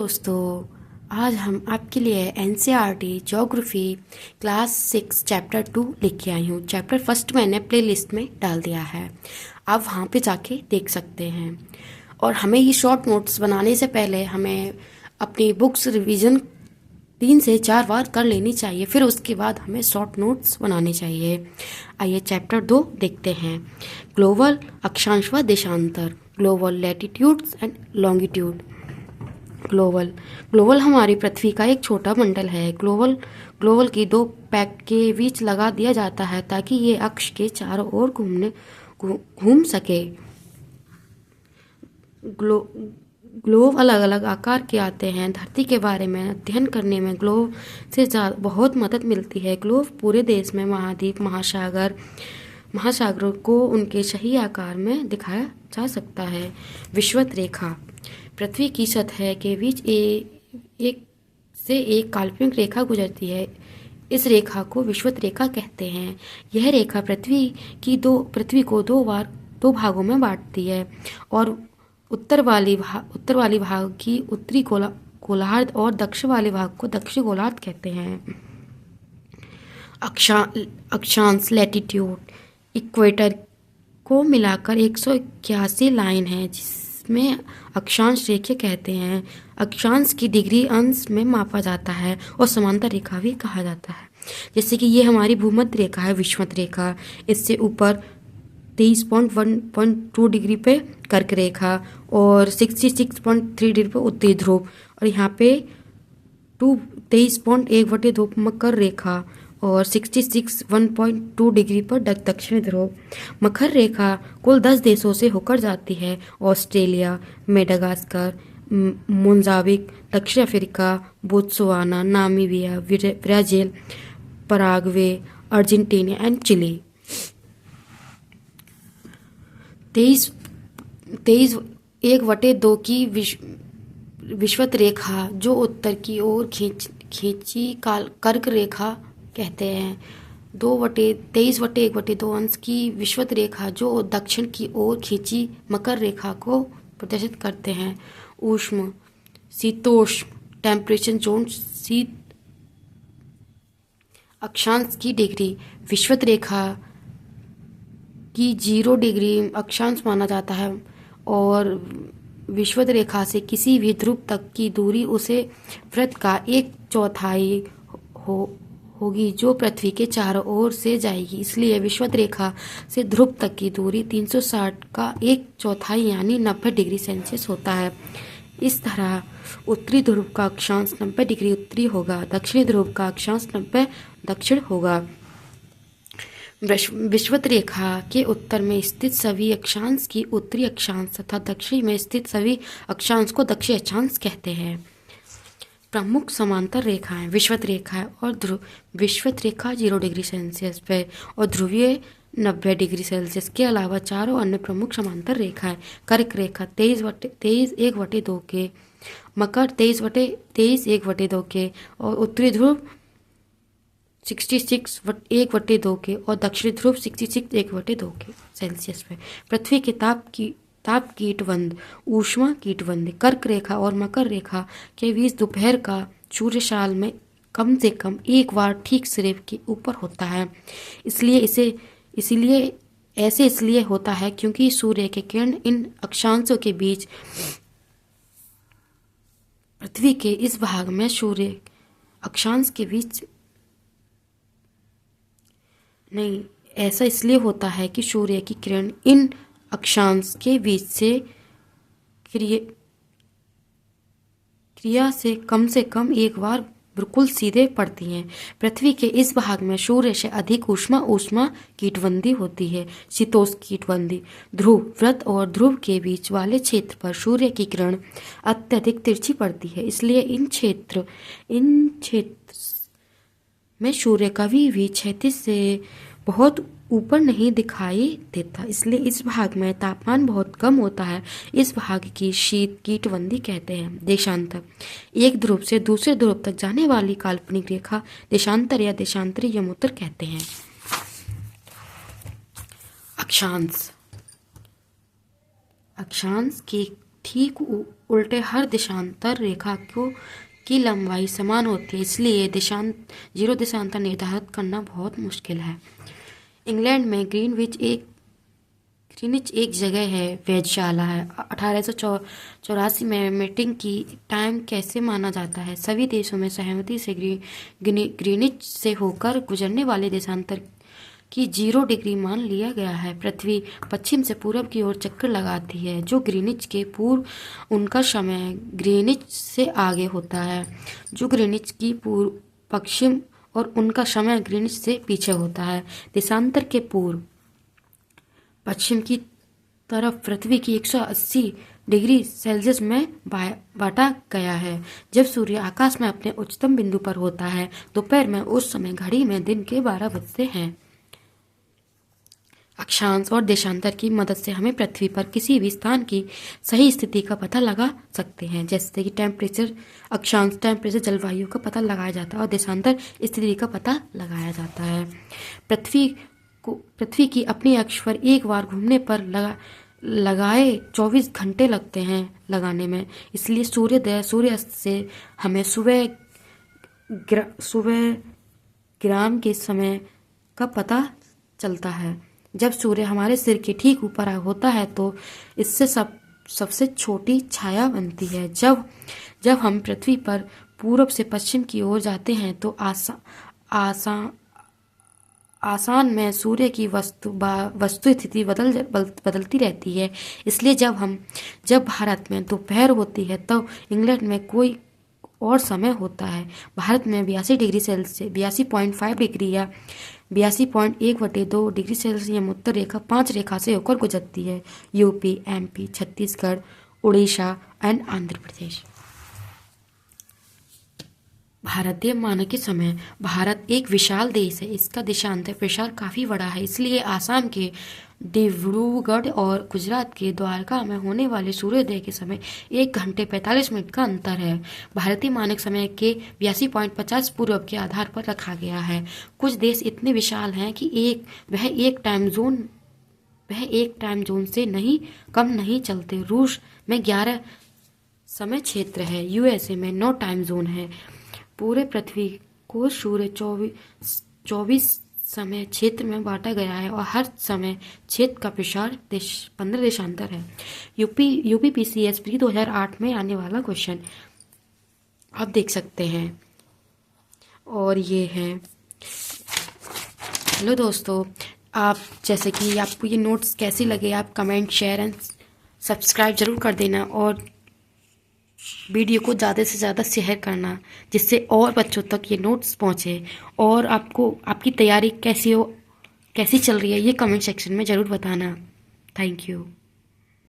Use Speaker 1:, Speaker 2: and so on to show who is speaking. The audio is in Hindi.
Speaker 1: दोस्तों, आज हम आपके लिए एनसीईआरटी ज्योग्राफी क्लास 6 चैप्टर 2 लेके आई हूँ। चैप्टर फर्स्ट मैंने प्लेलिस्ट में डाल दिया है, आप वहाँ पे जाके देख सकते हैं। और हमें ये शॉर्ट नोट्स बनाने से पहले हमें अपनी बुक्स रिवीजन 3 से 4 बार कर लेनी चाहिए, फिर उसके बाद हमें शॉर्ट नोट्स बनाने चाहिए। आइए चैप्टर 2 देखते हैं। ग्लोबल अक्षांश व देशांतर, global latitudes and longitude. Global हमारी पृथ्वी का एक छोटा मंडल है। ग्लोबल की दो पैक के बीच लगा दिया जाता है ताकि ये अक्ष के चारों ओर घूम सके। ग्लोब अलग अलग आकार के आते हैं। धरती के बारे में अध्ययन करने में ग्लोब से बहुत मदद मिलती है। ग्लोब पूरे देश में महाद्वीप महासागरों को उनके सही आकार में दिखाया जा सकता है। विषुवत रेखा, पृथ्वी की सतह के बीच एक काल्पनिक रेखा गुजरती है। इस रेखा को विषुवत रेखा कहते हैं। यह रेखा पृथ्वी को दो भागों में बांटती है और उत्तर वाली भाग की उत्तरी गोलार्ध और दक्षिण वाले भाग को दक्षिणी गोलार्ध कहते हैं। अक्षांश लैटिट्यूड, इक्वेटर को मिलाकर 181 लाइन है जिसमें अक्षांश रेखा कहते हैं। अक्षांश की डिग्री अंश में मापा जाता है और समांतर रेखा भी कहा जाता है। जैसे कि ये हमारी भूमध्य रेखा है, विषुवत रेखा। इससे ऊपर 23.1.2 डिग्री पे कर्क रेखा और 66.3 डिग्री पे उत्तरी ध्रुव, और यहाँ पे 23.1/2 मकर रेखा और 66.1.2 डिग्री पर दक्षिणी ध्रुव। मकर रेखा कुल 10 देशों से होकर जाती है। ऑस्ट्रेलिया, मेडागास्कर, मोजाम्बिक, दक्षिण Africa, Botswana, Namibia, Brazil, Paraguay, Argentina and Chile. 23.1/2 की विषुवत रेखा जो उत्तर की ओर खींची कर्क रेखा कहते हैं। 23.1/2 अंश की विषुवत रेखा जो दक्षिण की ओर खींची मकर रेखा को प्रदर्शित करते हैं। उष्ण शीतोष्ण टेम्परेचर जोन, शीत अक्षांश की डिग्री, विषुवत रेखा की 0 डिग्री अक्षांश माना जाता है और विषुवत रेखा से किसी भी ध्रुव तक की दूरी उसे वृत्त का 1/4 होगी जो पृथ्वी के चारों ओर से जाएगी। इसलिए विषुवत रेखा से ध्रुव तक की दूरी 360 का 1/4 यानी 90 डिग्री सेल्सियस होता है। इस तरह उत्तरी ध्रुव का अक्षांश 90 डिग्री उत्तरी होगा, दक्षिणी ध्रुव का अक्षांश 90 दक्षिण होगा। विषुवत रेखा के उत्तर में स्थित सभी अक्षांश की उत्तरी अक्षांश तथा दक्षिण में स्थित सभी अक्षांश को दक्षिणी अक्षांश कहते हैं। प्रमुख समांतर रेखाएं विषुवत रेखा और ध्रुव। विषुवत रेखा 0 डिग्री सेल्सियस पे और ध्रुवीय 90 डिग्री सेल्सियस के अलावा चारों अन्य प्रमुख समांतर रेखाएं कर्क रेखा 23.1/2 के, मकर 23.1/2 के और उत्तरी ध्रुव 66.1/2 के और दक्षिणी ध्रुव 66.1/2 के सेल्सियस पे। पृथ्वी के ताप कीटबंध, ऊष्मा कीटबंध कर्क रेखा और मकर रेखा के बीच दोपहर का सूर्य साल में कम से कम एक बार ठीक सिरे के ऊपर होता है। इसलिए होता है क्योंकि सूर्य के किरण इन अक्षांशों के बीच पृथ्वी के इस भाग में सूर्य अक्षांश के बीच नहीं, ऐसा इसलिए होता है कि सूर्य की किरण इन अक्षांश के बीच से क्रिया से कम एक बार बिल्कुल सीधे पड़ती हैं। पृथ्वी के इस भाग में सूर्य से अधिक ऊष्मा कीटबंदी होती है। शीतोष्ण कीटबंदी, ध्रुव वृत्त और ध्रुव के बीच वाले क्षेत्र पर सूर्य की किरण अत्यधिक तिरछी पड़ती है। इसलिए इन क्षेत्र में सूर्य कभी भी क्षैतिज से बहुत ऊपर नहीं दिखाई देता। इसलिए इस भाग में तापमान बहुत कम होता है। इस भाग की शीत कीटबंदी कहते हैं। देशांतर, एक ध्रुव से दूसरे ध्रुव तक जाने वाली काल्पनिक रेखा देशांतर या देशांतरी यमोत्तर कहते हैं। अक्षांश के ठीक उल्टे हर देशांतर रेखा को की लंबाई समान होती है, इसलिए जीरो देशांतर निर्धारित करना बहुत मुश्किल है। इंग्लैंड में ग्रीनविच एक जगह है, वेधशाला है। 1884 में मीटिंग की टाइम कैसे माना जाता है? सभी देशों में सहमति से ग्रीनिच से होकर गुजरने वाले देशांतर की 0 डिग्री मान लिया गया है। पृथ्वी पश्चिम से पूरब की ओर चक्कर लगाती है, जो ग्रीनिच के पूर्व उनका समय ग्रीनिच से आगे होता है, जो ग्रीनिच की पूर्व पश्चिम और उनका समय ग्रीनिच से पीछे होता है। देशांतर के पूर्व पश्चिम की तरफ पृथ्वी की 180 डिग्री सेल्सियस में बांटा गया है। जब सूर्य आकाश में अपने उच्चतम बिंदु पर होता है दोपहर में, उस समय घड़ी में दिन के 12 बजते हैं। अक्षांश और देशांतर की मदद से हमें पृथ्वी पर किसी भी स्थान की सही स्थिति का पता लगा सकते हैं, जैसे कि टेम्परेचर। अक्षांश टेम्परेचर जलवायु का पता लगाया जाता है और देशांतर स्थिति का पता लगाया जाता है। पृथ्वी की अपनी अक्ष पर एक बार घूमने पर लगाए 24 घंटे लगते हैं लगाने में, इसलिए सूर्यास्त से हमें सुबह ग्राम के समय का पता चलता है। जब सूर्य हमारे सिर के ठीक ऊपर होता है तो इससे सबसे छोटी छाया बनती है। जब हम पृथ्वी पर पूरब से पश्चिम की ओर जाते हैं तो आसान में सूर्य की वस्तु स्थिति बदलती रहती है, इसलिए जब भारत में दोपहर होती है तब इंग्लैंड में कोई और समय होता है। भारत में 82 डिग्री सेल्सियस 82.5 डिग्री या 82.1/2 डिग्री सेल्सियस उत्तर रेखा 5 रेखा से होकर गुजरती है। यूपी, एमपी, छत्तीसगढ़, उड़ीसा एंड आंध्र प्रदेश। भारतीय मानक समय। भारत एक विशाल देश है, इसका देशांतर प्रसार काफ़ी बड़ा है, इसलिए आसाम के डिब्रूगढ़ और गुजरात के द्वारका में होने वाले सूर्योदय के समय 1 घंटे 45 मिनट का अंतर है। भारतीय मानक समय के 82.50 पूर्व के आधार पर रखा गया है। कुछ देश इतने विशाल हैं कि वह एक टाइम जोन से कम नहीं चलते। रूस में 11 समय क्षेत्र है, यूएसए में 9 टाइम जोन है। पूरे पृथ्वी को सूर्य 24 समय क्षेत्र में बांटा गया है और हर समय क्षेत्र का प्रसार 15 देशांतर है। यूपीपीसीएस प्री 2008 में आने वाला क्वेश्चन आप देख सकते हैं। और ये है, हेलो दोस्तों, आप जैसे कि आपको ये नोट्स कैसे लगे, आप कमेंट, शेयर एंड सब्सक्राइब जरूर कर देना और वीडियो को ज़्यादा से ज़्यादा शेयर करना, जिससे और बच्चों तक ये नोट्स पहुँचे। और आपकी तैयारी कैसी चल रही है, ये कमेंट सेक्शन में ज़रूर बताना। Thank you.